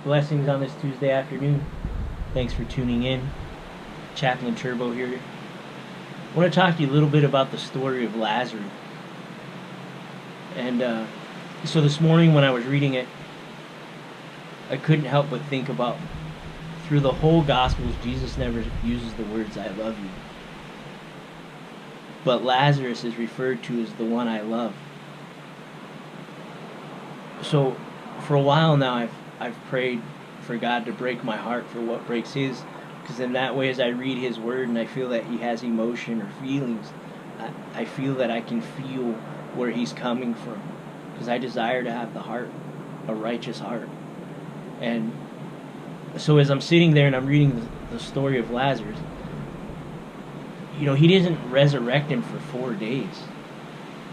Blessings on this Tuesday afternoon. Thanks for tuning in. Chaplain Turbo here. I want to talk to you a little bit about the story of Lazarus. And so this morning when I was reading it, I couldn't help but think about, through the whole Gospels, Jesus never uses the words, "I love you." But Lazarus is referred to as the one I love. So for a while now, I've prayed for God to break my heart for what breaks His, because in that way, as I read His Word and I feel that He has emotion or feelings, I feel that I can feel where He's coming from, because I desire to have the heart, a righteous heart. And so as I'm sitting there and I'm reading the story of Lazarus, He didn't resurrect him for 4 days,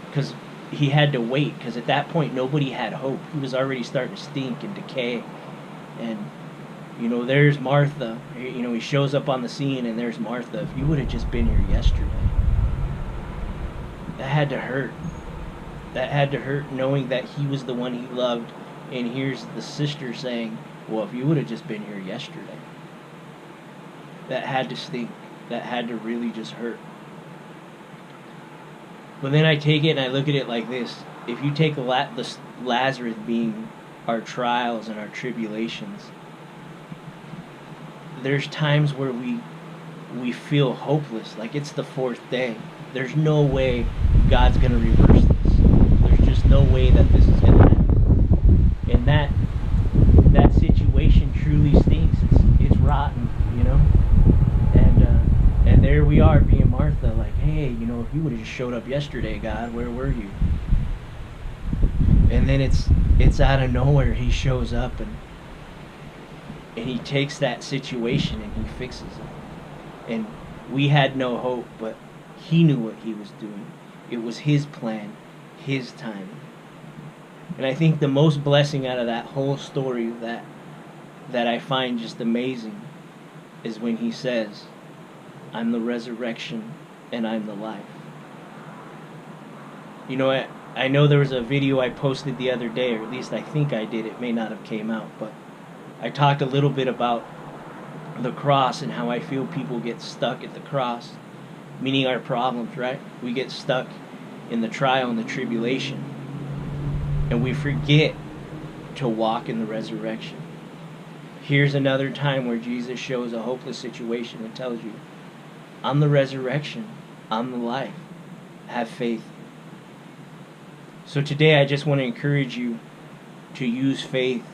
because He had to wait, because at that point nobody had hope. He was already starting to stink and decay. And there's Martha. He shows up on the scene, and there's Martha. If you would have just been here yesterday. That had to hurt. That had to hurt, knowing that He was the one He loved, and here's the sister saying, well, if you would have just been here yesterday. That had to stink. That had to really just hurt. But then I take it and I look at it like this. If you take Lazarus being our trials and our tribulations, there's times where we feel hopeless, like it's the 4th day. There's no way God's going to reverse this. There's just no way that this is going to happen. And that situation truly stinks. It's rotten, And there we are being Martha, like, hey, if you would have just showed up yesterday, God, where were you? And then it's out of nowhere He shows up and He takes that situation and He fixes it. And we had no hope, but He knew what He was doing. It was His plan, His timing. And I think the most blessing out of that whole story that I find just amazing is when He says, I'm the resurrection and I'm the life. I know there was a video I posted the other day, or at least I think I did. It may not have came out, but I talked a little bit about the cross and how I feel people get stuck at the cross, meaning our problems, right? We get stuck in the trial and the tribulation, and we forget to walk in the resurrection. Here's another time where Jesus shows a hopeless situation and tells you, I'm the resurrection, I'm the life. Have faith. So today I just want to encourage you to use faith.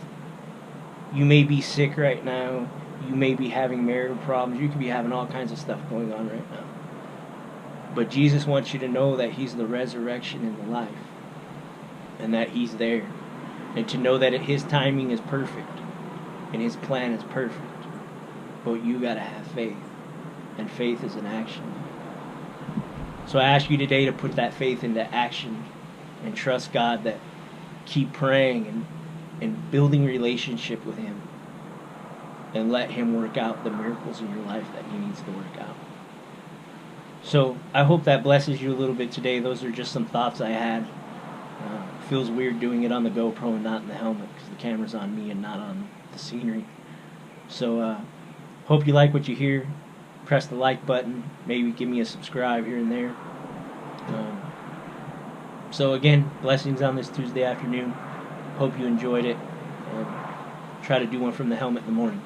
You may be sick right now. You may be having marital problems. You could be having all kinds of stuff going on right now. But Jesus wants you to know that He's the resurrection and the life, and that He's there. And to know that His timing is perfect and His plan is perfect. But you got to have faith. And faith is an action. So I ask you today to put that faith into action and trust God, that keep praying and building relationship with Him, and let Him work out the miracles in your life that He needs to work out. So I hope that blesses you a little bit today. Those are just some thoughts I had. Feels weird doing it on the GoPro and not in the helmet, because the camera's on me and not on the scenery. So hope you like what you hear. Press the like button. Maybe give me a subscribe here and there. So again, blessings on this Tuesday afternoon. Hope you enjoyed it. And try to do one from the helmet in the morning.